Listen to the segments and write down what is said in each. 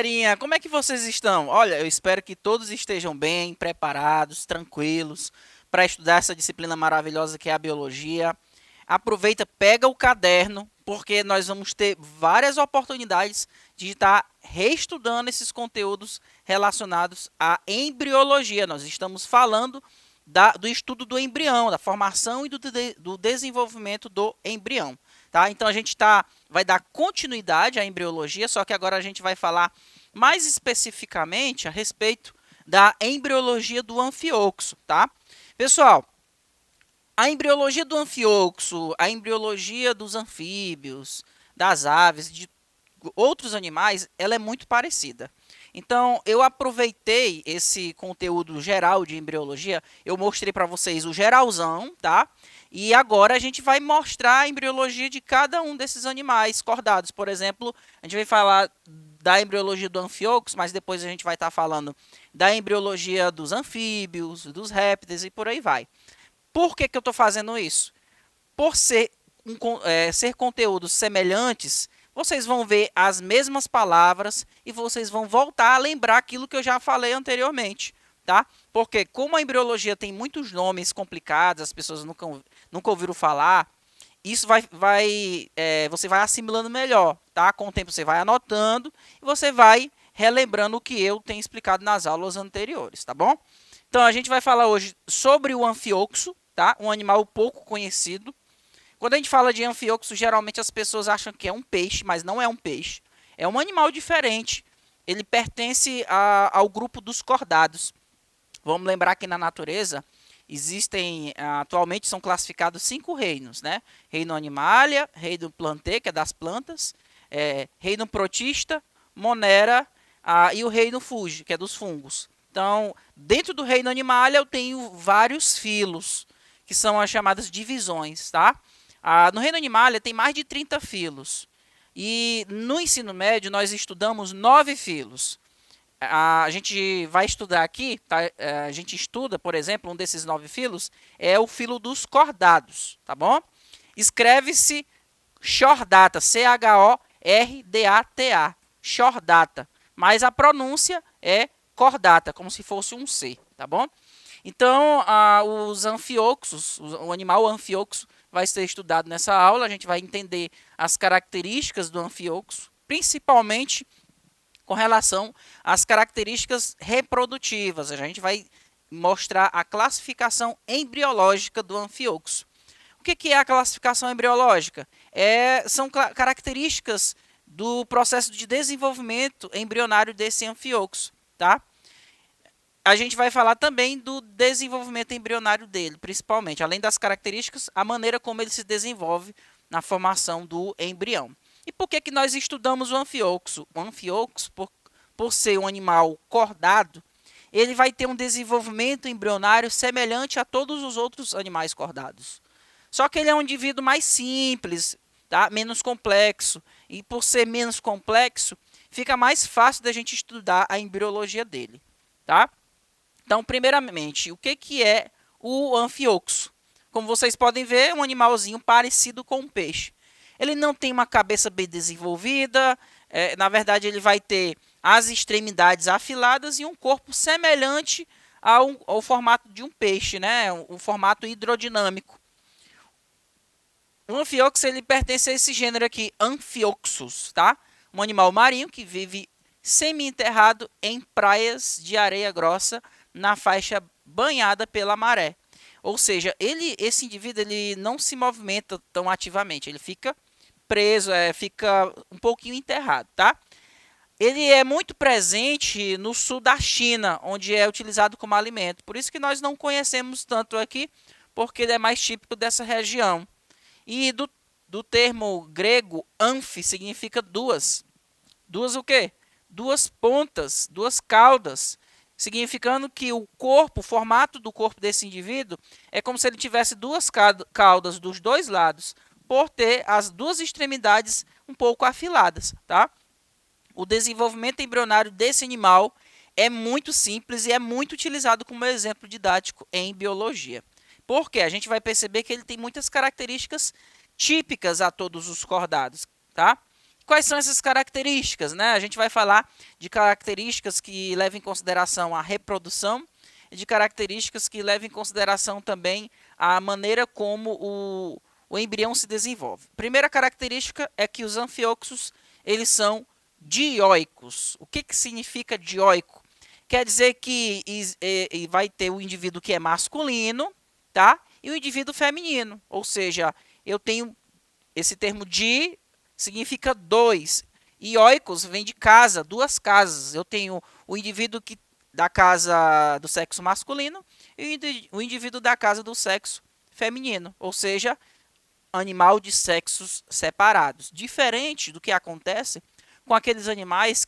galerinha, como é que vocês estão? Olha, eu espero que todos estejam bem, preparados, tranquilos para estudar essa disciplina maravilhosa que é a biologia. Aproveita, pega o caderno, porque nós vamos ter várias oportunidades de estar reestudando esses conteúdos relacionados à embriologia. Nós estamos falando do estudo do embrião, da formação e do desenvolvimento do embrião. Tá? Então a gente vai dar continuidade à embriologia, só que agora a gente vai falar mais especificamente a respeito da embriologia do anfioxo. Tá? Pessoal, a embriologia do anfioxo, a embriologia dos anfíbios, das aves, de outros animais, ela é muito parecida. Então, eu aproveitei esse conteúdo geral de embriologia, eu mostrei para vocês o geralzão, tá? E agora a gente vai mostrar a embriologia de cada um desses animais cordados. Por exemplo, a gente vai falar da embriologia do anfioxo, mas depois a gente vai estar falando da embriologia dos anfíbios, dos répteis e por aí vai. Por que eu estou fazendo isso? Por ser conteúdos semelhantes, vocês vão ver as mesmas palavras e vocês vão voltar a lembrar aquilo que eu já falei anteriormente, tá? Porque como a embriologia tem muitos nomes complicados, as pessoas nunca ouviram falar, isso você vai assimilando melhor, tá? Com o tempo você vai anotando e você vai relembrando o que eu tenho explicado nas aulas anteriores, tá bom? Então a gente vai falar hoje sobre o anfioxo, tá? Um animal pouco conhecido. Quando a gente fala de anfioxo, geralmente as pessoas acham que é um peixe, mas não é um peixe. É um animal diferente. Ele pertence ao grupo dos cordados. Vamos lembrar que na natureza existem, atualmente são classificados 5 reinos, né? Reino Animalia, Reino Plantae, que é das plantas, Reino Protista, Monera e o Reino Fungi, que é dos fungos. Então, dentro do Reino Animalia eu tenho vários filos, que são as chamadas divisões, tá? No Reino Animalia tem mais de 30 filos. E no ensino médio nós estudamos 9 filos. A gente vai estudar aqui, tá? A gente estuda, por exemplo, um desses 9 filos é o filo dos cordados, tá bom? Escreve-se Chordata, C-H-O-R-D-A-T-A, Chordata, mas a pronúncia é cordata, como se fosse um C, tá bom? Então, os anfioxos, o animal anfioxo vai ser estudado nessa aula. A gente vai entender as características do anfioxo, principalmente com relação às características reprodutivas. A gente vai mostrar a classificação embriológica do anfioxo. O que é a classificação embriológica? São características do processo de desenvolvimento embrionário desse anfioxo, tá? A gente vai falar também do desenvolvimento embrionário dele, principalmente, além das características, a maneira como ele se desenvolve na formação do embrião. E por que nós estudamos o anfioxo? O anfioxo, por ser um animal cordado, ele vai ter um desenvolvimento embrionário semelhante a todos os outros animais cordados. Só que ele é um indivíduo mais simples, tá? Menos complexo. E por ser menos complexo, fica mais fácil da gente estudar a embriologia dele, tá? Então, primeiramente, o que é o anfioxo? Como vocês podem ver, é um animalzinho parecido com um peixe. Ele não tem uma cabeça bem desenvolvida, na verdade ele vai ter as extremidades afiladas e um corpo semelhante ao formato de um peixe, né? Um formato hidrodinâmico. O anfioxo ele pertence a esse gênero aqui, Amphioxus, tá? Um animal marinho que vive semi-enterrado em praias de areia grossa na faixa banhada pela maré. Ou seja, esse indivíduo ele não se movimenta tão ativamente, ele fica preso, fica um pouquinho enterrado, tá? Ele é muito presente no sul da China, onde é utilizado como alimento. Por isso que nós não conhecemos tanto aqui, porque ele é mais típico dessa região. E do termo grego, amphi, significa duas. Duas o quê? Duas pontas, duas caudas, significando que o formato do corpo desse indivíduo é como se ele tivesse duas caudas dos dois lados, por ter as duas extremidades um pouco afiladas, tá? O desenvolvimento embrionário desse animal é muito simples e é muito utilizado como exemplo didático em biologia. Porque a gente vai perceber que ele tem muitas características típicas a todos os cordados, tá? Quais são essas características, né? A gente vai falar de características que levam em consideração a reprodução e de características que levam em consideração também a maneira como o embrião se desenvolve. Primeira característica é que os anfíoxos, eles são dioicos. O que significa dioico? Quer dizer que vai ter o indivíduo que é masculino, tá? E o indivíduo feminino. Ou seja, eu tenho esse termo di significa dois. E oikos vem de casa, duas casas. Eu tenho o indivíduo da casa do sexo masculino e o indivíduo da casa do sexo feminino. Ou seja, animal de sexos separados. Diferente do que acontece com aqueles animais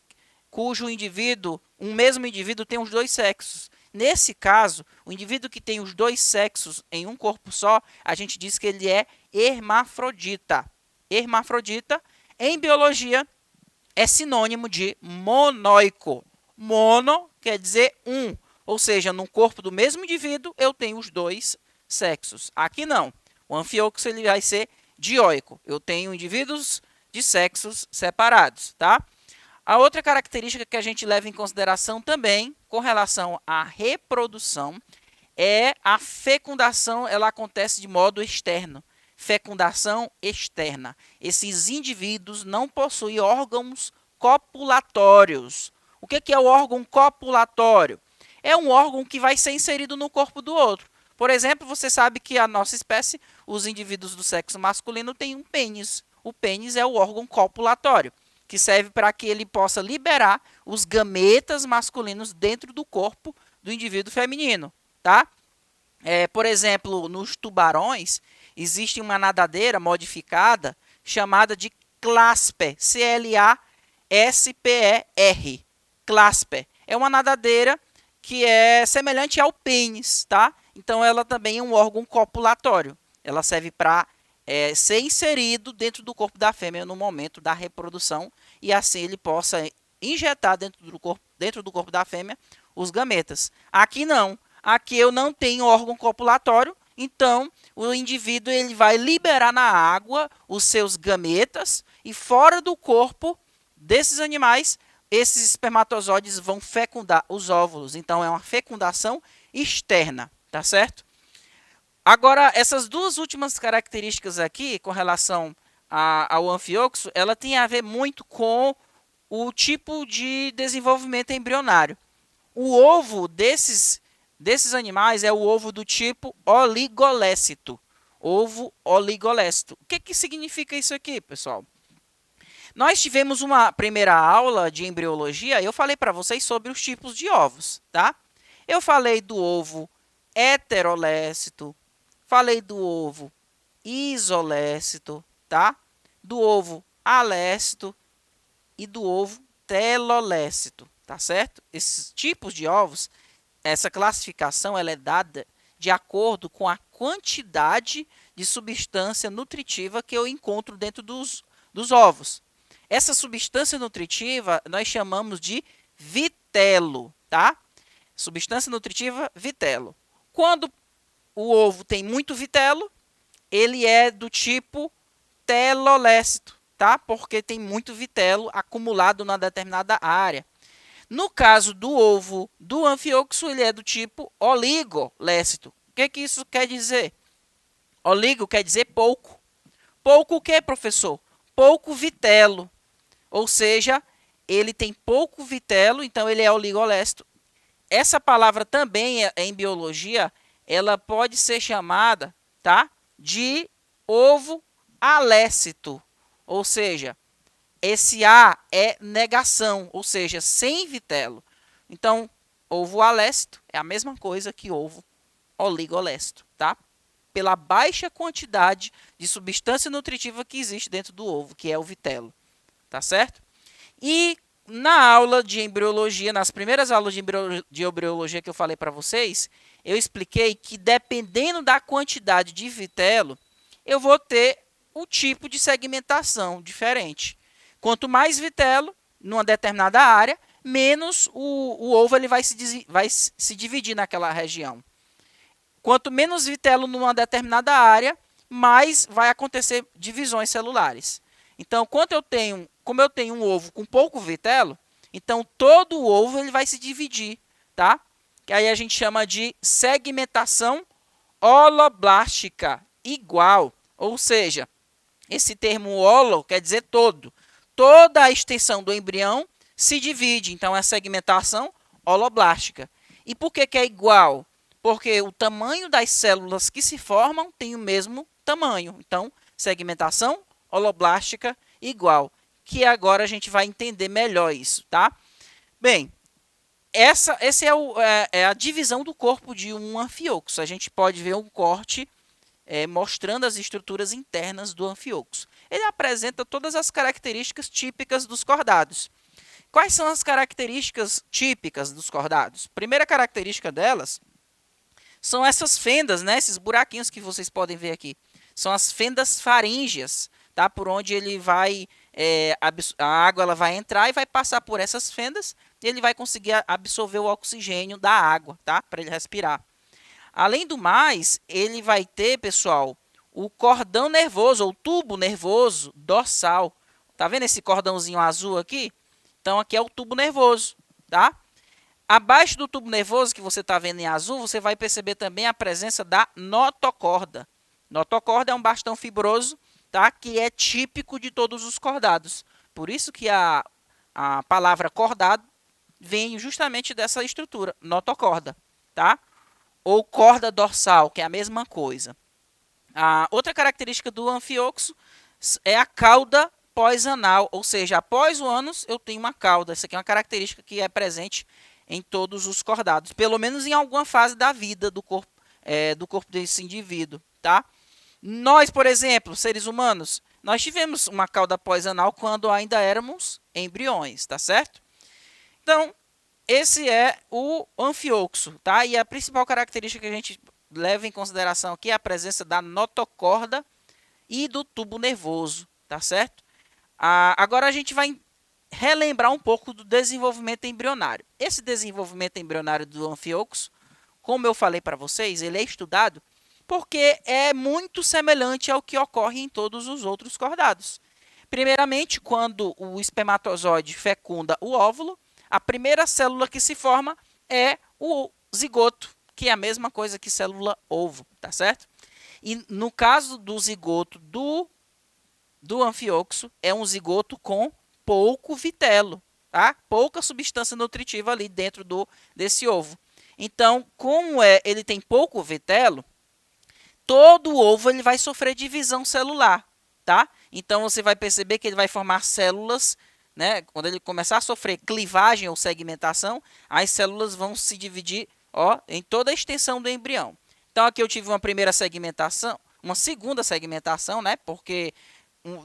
cujo indivíduo, um mesmo indivíduo tem os dois sexos. Nesse caso, o indivíduo que tem os dois sexos em um corpo só, a gente diz que ele é hermafrodita. Hermafrodita, em biologia, é sinônimo de monóico. Mono quer dizer um, ou seja, no corpo do mesmo indivíduo eu tenho os dois sexos. Aqui não. O anfíoxo ele vai ser dioico. Eu tenho indivíduos de sexos separados, tá? A outra característica que a gente leva em consideração também, com relação à reprodução, é a fecundação, ela acontece de modo externo. Fecundação externa. Esses indivíduos não possuem órgãos copulatórios. O que é o órgão copulatório? É um órgão que vai ser inserido no corpo do outro. Por exemplo, você sabe que a nossa espécie, os indivíduos do sexo masculino, têm um pênis. O pênis é o órgão copulatório, que serve para que ele possa liberar os gametas masculinos dentro do corpo do indivíduo feminino, tá? Por exemplo, nos tubarões, existe uma nadadeira modificada chamada de clasper, C-L-A-S-P-E-R, clasper. É uma nadadeira que é semelhante ao pênis, tá? Então, ela também é um órgão copulatório. Ela serve para ser inserido dentro do corpo da fêmea no momento da reprodução e assim ele possa injetar dentro do corpo da fêmea os gametas. Aqui não. Aqui eu não tenho órgão copulatório, então o indivíduo ele vai liberar na água os seus gametas e fora do corpo desses animais, esses espermatozoides vão fecundar os óvulos. Então é uma fecundação externa, tá certo? Agora, essas duas últimas características aqui, com relação ao anfíoxo, ela tem a ver muito com o tipo de desenvolvimento embrionário. O ovo desses animais é o ovo do tipo oligolécito. Ovo oligolécito. O que significa isso aqui, pessoal? Nós tivemos uma primeira aula de embriologia e eu falei para vocês sobre os tipos de ovos, tá? Eu falei do ovo heterolécito, falei do ovo isolécito, tá? Do ovo alécito e do ovo telolécito, tá certo? Esses tipos de ovos, essa classificação ela é dada de acordo com a quantidade de substância nutritiva que eu encontro dentro dos ovos. Essa substância nutritiva nós chamamos de vitelo, tá? Substância nutritiva, vitelo. Quando o ovo tem muito vitelo, ele é do tipo telolécito, tá? Porque tem muito vitelo acumulado na determinada área. No caso do ovo do anfíoxo, ele é do tipo oligolécito. O que isso quer dizer? Oligo quer dizer pouco. Pouco o que, professor? Pouco vitelo. Ou seja, ele tem pouco vitelo, então ele é oligolécito. Essa palavra também, em biologia, ela pode ser chamada, tá, de ovo alécito. Ou seja, esse A é negação, ou seja, sem vitelo. Então, ovo alécito é a mesma coisa que ovo oligolécito, tá? Pela baixa quantidade de substância nutritiva que existe dentro do ovo, que é o vitelo, tá certo? E na aula de embriologia, nas primeiras aulas de embriologia que eu falei para vocês, eu expliquei que dependendo da quantidade de vitelo, eu vou ter um tipo de segmentação diferente. Quanto mais vitelo numa determinada área, menos o ovo ele vai se dividir naquela região. Quanto menos vitelo numa determinada área, mais vai acontecer divisões celulares. Então, quando eu tenho como eu tenho um ovo com pouco vitelo, então todo o ovo ele vai se dividir, tá? Que aí a gente chama de segmentação holoblástica igual, ou seja, esse termo holo quer dizer todo. Toda a extensão do embrião se divide, então é segmentação holoblástica. E por que é igual? Porque o tamanho das células que se formam tem o mesmo tamanho. Então, segmentação holoblástica igual. Que agora a gente vai entender melhor isso, tá? Bem, essa é a divisão do corpo de um anfíoxo. A gente pode ver um corte mostrando as estruturas internas do anfíoxo. Ele apresenta todas as características típicas dos cordados. Quais são as características típicas dos cordados? Primeira característica delas são essas fendas, né? Esses buraquinhos que vocês podem ver aqui. São as fendas faríngeas, tá? Por onde ele vai, a água ela vai entrar e vai passar por essas fendas e ele vai conseguir absorver o oxigênio da água, tá? Para ele respirar. Além do mais, ele vai ter, pessoal, o cordão nervoso, ou tubo nervoso dorsal. Tá vendo esse cordãozinho azul aqui? Então, aqui é o tubo nervoso, tá? Abaixo do tubo nervoso, que você está vendo em azul, você vai perceber também a presença da notocorda. Notocorda é um bastão fibroso, tá? Que é típico de todos os cordados. Por isso que a palavra cordado vem justamente dessa estrutura, notocorda, tá? Ou corda dorsal, que é a mesma coisa. A outra característica do anfíoxo é a cauda pós-anal, ou seja, após o ânus eu tenho uma cauda. Essa aqui é uma característica que é presente em todos os cordados, pelo menos em alguma fase da vida do corpo desse indivíduo, tá? Nós, por exemplo, seres humanos, nós tivemos uma cauda pós-anal quando ainda éramos embriões, tá certo? Então, esse é o anfíoxo, tá? E a principal característica que a gente leva em consideração aqui é a presença da notocorda e do tubo nervoso, tá certo? Agora a gente vai relembrar um pouco do desenvolvimento embrionário. Esse desenvolvimento embrionário do anfíoxo, como eu falei para vocês, ele é estudado porque é muito semelhante ao que ocorre em todos os outros cordados. Primeiramente, quando o espermatozoide fecunda o óvulo, a primeira célula que se forma é o zigoto, que é a mesma coisa que célula ovo, tá certo? E no caso do zigoto do anfíoxo, é um zigoto com pouco vitelo, tá? Pouca substância nutritiva ali dentro desse ovo. Então, como ele tem pouco vitelo, todo o ovo ele vai sofrer divisão celular, tá? Então, você vai perceber que ele vai formar células, né? Quando ele começar a sofrer clivagem ou segmentação, as células vão se dividir, ó, em toda a extensão do embrião. Então, aqui eu tive uma primeira segmentação, uma segunda segmentação, né? Porque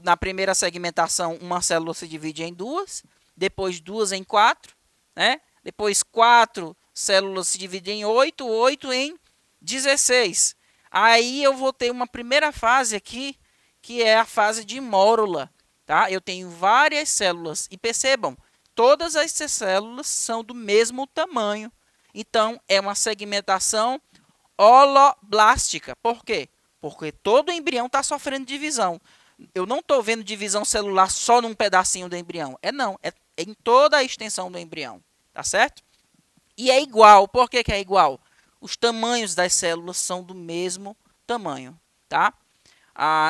na primeira segmentação, uma célula se divide em duas, depois duas em quatro, né? Depois 4 células se dividem em 8, 8 em 16. Aí eu vou ter uma primeira fase aqui, que é a fase de mórula, tá? Eu tenho várias células e percebam, todas essas células são do mesmo tamanho. Então, é uma segmentação holoblástica. Por quê? Porque todo embrião está sofrendo divisão. Eu não estou vendo divisão celular só num pedacinho do embrião. Não, é em toda a extensão do embrião, tá certo? E é igual. Por que é igual? Os tamanhos das células são do mesmo tamanho, tá?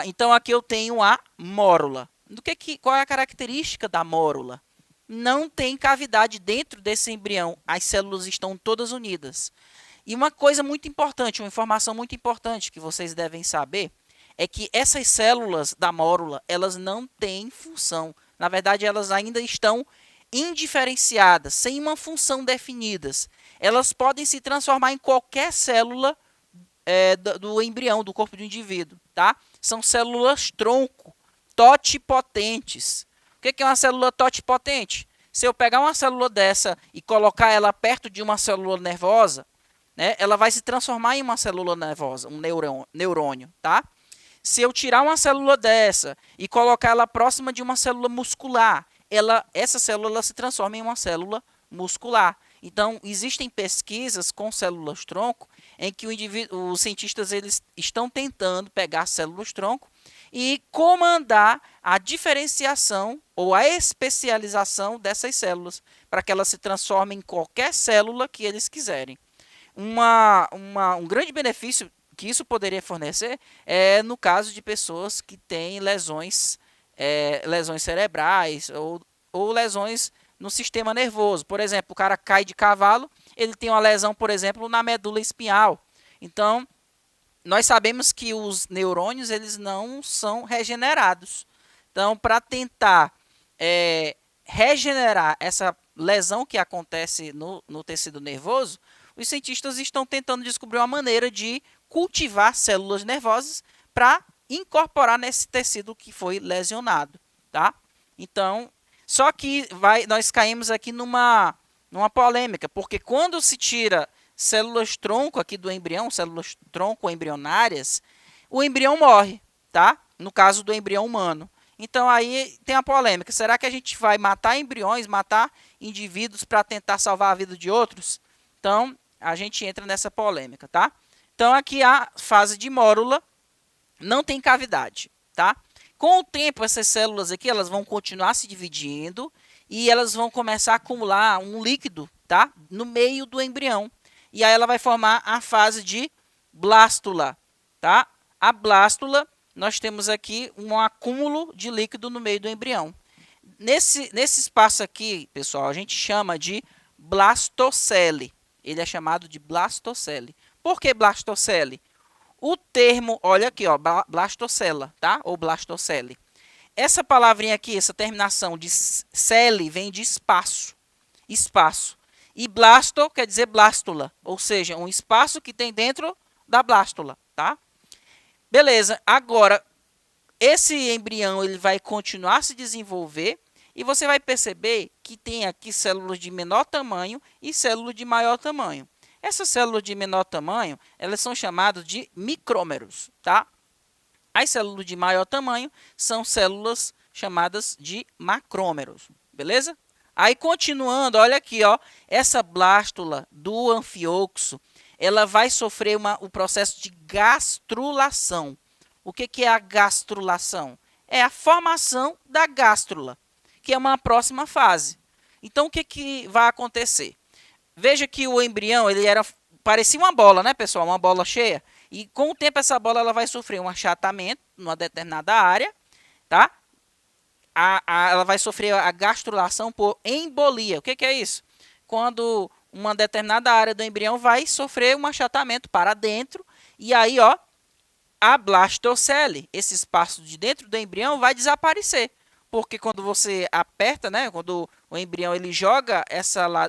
Então, aqui eu tenho a mórula. Qual é a característica da mórula? Não tem cavidade dentro desse embrião. As células estão todas unidas. E uma coisa muito importante, uma informação muito importante que vocês devem saber, é que essas células da mórula, elas não têm função. Na verdade, elas ainda estão indiferenciadas, sem uma função definida. Elas podem se transformar em qualquer célula do embrião, do corpo do indivíduo, tá? São células tronco, totipotentes. O que é uma célula totipotente? Se eu pegar uma célula dessa e colocar ela perto de uma célula nervosa, né, ela vai se transformar em uma célula nervosa, um neurônio, tá? Se eu tirar uma célula dessa e colocar ela próxima de uma célula muscular, essa célula se transforma em uma célula muscular. Então, existem pesquisas com células-tronco em que os cientistas eles estão tentando pegar células-tronco e comandar a diferenciação ou a especialização dessas células para que elas se transformem em qualquer célula que eles quiserem. Um grande benefício que isso poderia fornecer é no caso de pessoas que têm lesões cerebrais ou lesões no sistema nervoso. Por exemplo, o cara cai de cavalo, ele tem uma lesão, por exemplo, na medula espinhal. Então, nós sabemos que os neurônios eles não são regenerados. Então, para tentar regenerar essa lesão que acontece no tecido nervoso, os cientistas estão tentando descobrir uma maneira de cultivar células nervosas para incorporar nesse tecido que foi lesionado, tá? Então, só que nós caímos aqui numa polêmica, porque quando se tira células-tronco aqui do embrião, células-tronco embrionárias, o embrião morre, tá? No caso do embrião humano. Então, aí tem a polêmica. Será que a gente vai matar embriões, matar indivíduos para tentar salvar a vida de outros? Então, a gente entra nessa polêmica, tá? Então, aqui a fase de mórula não tem cavidade, tá? Com o tempo, essas células aqui, elas vão continuar se dividindo e elas vão começar a acumular um líquido, tá? No meio do embrião. E aí ela vai formar a fase de blástula, tá? A blástula, nós temos aqui um acúmulo de líquido no meio do embrião. Nesse espaço aqui, pessoal, a gente chama de blastocele. Ele é chamado de blastocele. Por que blastocele? O termo, olha aqui, ó, blastocela, tá? Ou blastocele. Essa palavrinha aqui, essa terminação de cele, vem de espaço. Espaço. E blasto quer dizer blástula, ou seja, um espaço que tem dentro da blástula, tá? Beleza, agora, esse embrião ele vai continuar a se desenvolver e você vai perceber que tem aqui células de menor tamanho e células de maior tamanho. Essas células de menor tamanho, elas são chamadas de micrômeros, tá? As células de maior tamanho são células chamadas de macrômeros, beleza? Aí, continuando, olha aqui, ó, essa blástula do anfioxo, ela vai sofrer o processo de gastrulação. O que é a gastrulação? É a formação da gástrula, que é uma próxima fase. Então, o que vai acontecer? Veja que o embrião parecia uma bola, né, pessoal? Uma bola cheia. E com o tempo essa bola ela vai sofrer um achatamento numa determinada área, tá? Ela vai sofrer a gastrulação por embolia. O que é isso? Quando uma determinada área do embrião vai sofrer um achatamento para dentro e aí, ó, a blastocele, esse espaço de dentro do embrião vai desaparecer. Porque quando você aperta, né, quando o embrião ele joga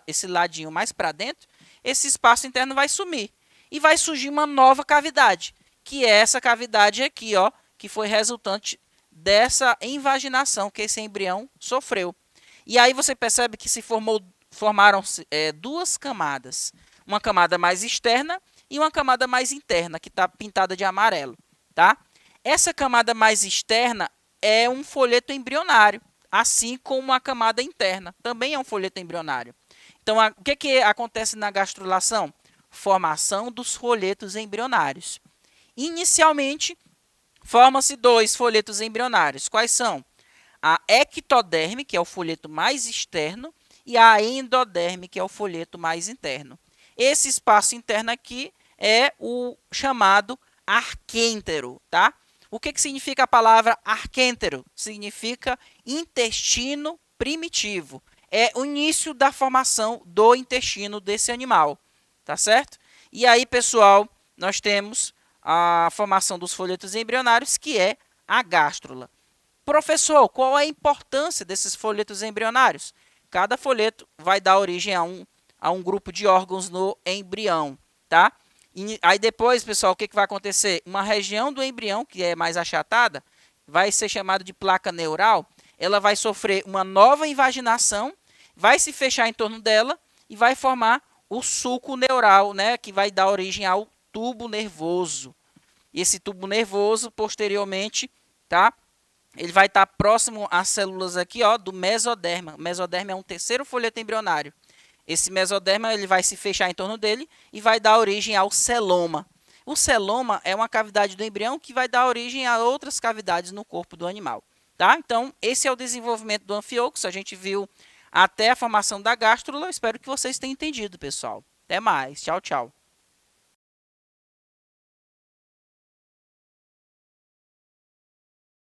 esse ladinho mais para dentro, esse espaço interno vai sumir. E vai surgir uma nova cavidade, que é essa cavidade aqui, ó, que foi resultante dessa invaginação que esse embrião sofreu. E aí você percebe que formaram-se duas camadas. Uma camada mais externa e uma camada mais interna, que está pintada de amarelo, tá? Essa camada mais externa é um folheto embrionário, assim como a camada interna também é um folheto embrionário. Então, o que acontece na gastrulação? Formação dos folhetos embrionários. Inicialmente, formam-se dois folhetos embrionários. Quais são? A ectoderme, que é o folheto mais externo, e a endoderme, que é o folheto mais interno. Esse espaço interno aqui é o chamado arquêntero, tá? O que significa a palavra arquêntero? Significa intestino primitivo. É o início da formação do intestino desse animal, tá certo? E aí, pessoal, nós temos a formação dos folhetos embrionários, que é a gástrula. Professor, qual é a importância desses folhetos embrionários? Cada folheto vai dar origem a um grupo de órgãos no embrião, tá? E aí depois, pessoal, o que vai acontecer? Uma região do embrião, que é mais achatada, vai ser chamada de placa neural. Ela vai sofrer uma nova invaginação, vai se fechar em torno dela e vai formar o sulco neural, né, que vai dar origem ao tubo nervoso. E esse tubo nervoso, posteriormente, tá? Ele vai estar próximo às células aqui, ó, do mesoderma. O mesoderma é um terceiro folheto embrionário. Esse mesoderma ele vai se fechar em torno dele e vai dar origem ao celoma. O celoma é uma cavidade do embrião que vai dar origem a outras cavidades no corpo do animal. Tá? Então, esse é o desenvolvimento do anfíoxo. A gente viu até a formação da gástrula. Espero que vocês tenham entendido, pessoal. Até mais. Tchau, tchau.